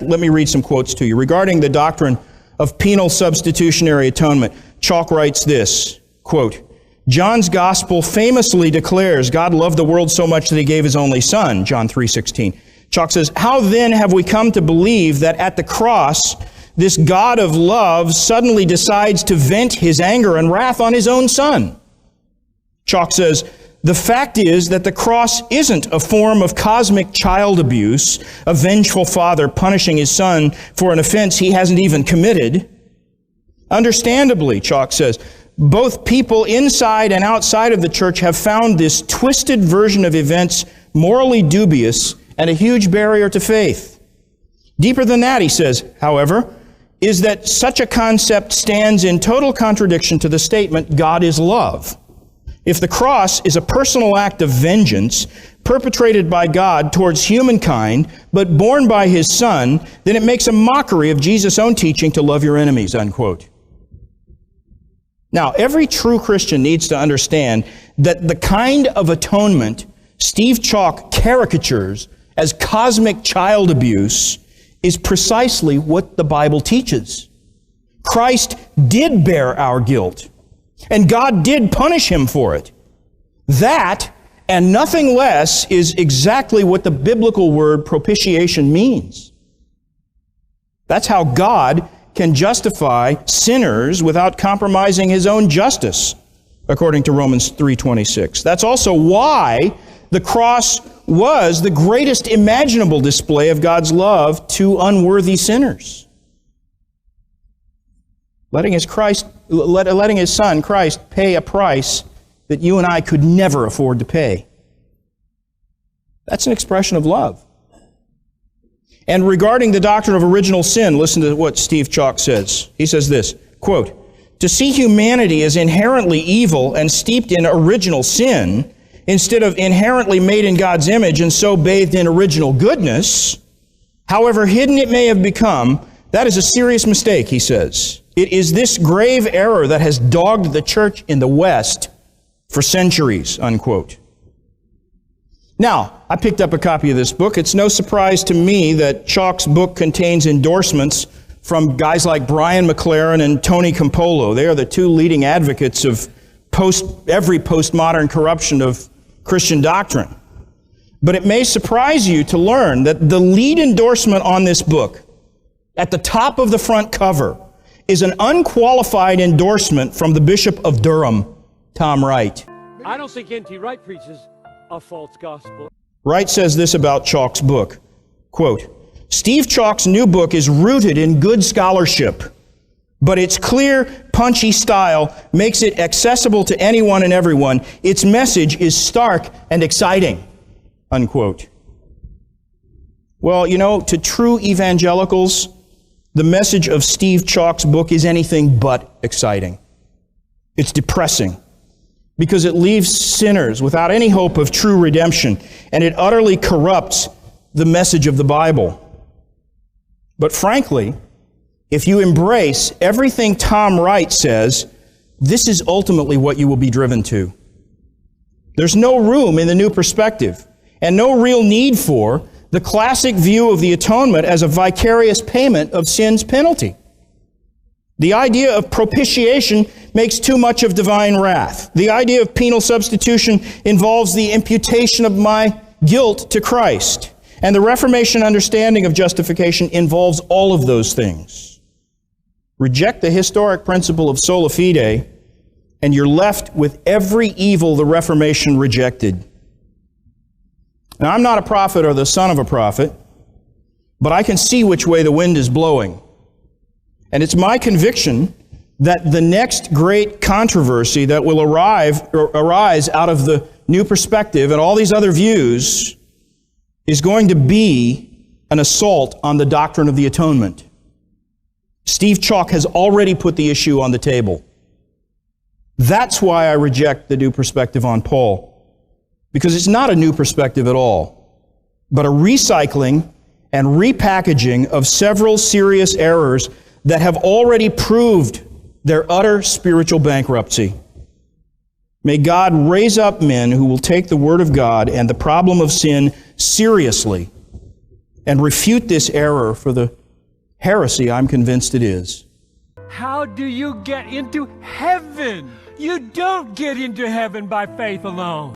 Let me read some quotes to you. Regarding the doctrine of penal substitutionary atonement, Chalk writes this, quote, John's gospel famously declares God loved the world so much that he gave his only son, John 3:16. Chalk says, how then have we come to believe that at the cross, this God of love suddenly decides to vent his anger and wrath on his own son? Chalk says, the fact is that the cross isn't a form of cosmic child abuse, a vengeful father punishing his son for an offense he hasn't even committed. Understandably, Chalk says, both people inside and outside of the church have found this twisted version of events morally dubious and a huge barrier to faith. Deeper than that, he says, however, is that such a concept stands in total contradiction to the statement, God is love. If the cross is a personal act of vengeance perpetrated by God towards humankind, but borne by his Son, then it makes a mockery of Jesus' own teaching to love your enemies, unquote. Now, every true Christian needs to understand that the kind of atonement Steve Chalk caricatures as cosmic child abuse is precisely what the Bible teaches. Christ did bear our guilt, and God did punish him for it. That, and nothing less, is exactly what the biblical word propitiation means. That's how God can justify sinners without compromising his own justice, according to Romans 3:26. That's also why the cross was the greatest imaginable display of God's love to unworthy sinners. Letting his Son, Christ, pay a price that you and I could never afford to pay. That's an expression of love. And regarding the doctrine of original sin, listen to what Steve Chalk says. He says this, quote, to see humanity as inherently evil and steeped in original sin, instead of inherently made in God's image and so bathed in original goodness, however hidden it may have become, that is a serious mistake, he says. It is this grave error that has dogged the church in the West for centuries, unquote. Now, I picked up a copy of this book. It's no surprise to me that Chalk's book contains endorsements from guys like Brian McLaren and Tony Campolo. They are the two leading advocates of every postmodern corruption of Christian doctrine. But it may surprise you to learn that the lead endorsement on this book, at the top of the front cover, is an unqualified endorsement from the Bishop of Durham, Tom Wright. I don't think N.T. Wright preaches a false gospel. Wright says this about Chalk's book, quote, Steve Chalk's new book is rooted in good scholarship, but its clear, punchy style makes it accessible to anyone and everyone. Its message is stark and exciting, unquote. Well, you know, to true evangelicals, the message of Steve Chalk's book is anything but exciting. It's depressing because it leaves sinners without any hope of true redemption, and it utterly corrupts the message of the Bible. But frankly, if you embrace everything Tom Wright says, this is ultimately what you will be driven to. There's no room in the new perspective, and no real need for the classic view of the atonement as a vicarious payment of sin's penalty. The idea of propitiation makes too much of divine wrath. The idea of penal substitution involves the imputation of my guilt to Christ. And the Reformation understanding of justification involves all of those things. Reject the historic principle of sola fide, and you're left with every evil the Reformation rejected. Now, I'm not a prophet or the son of a prophet, but I can see which way the wind is blowing. And it's my conviction that the next great controversy that will arise out of the new perspective and all these other views is going to be an assault on the doctrine of the atonement. Steve Chalk has already put the issue on the table. That's why I reject the new perspective on Paul. Because it's not a new perspective at all, but a recycling and repackaging of several serious errors that have already proved their utter spiritual bankruptcy. May God raise up men who will take the Word of God and the problem of sin seriously and refute this error for the heresy I'm convinced it is. How do you get into heaven? You don't get into heaven by faith alone.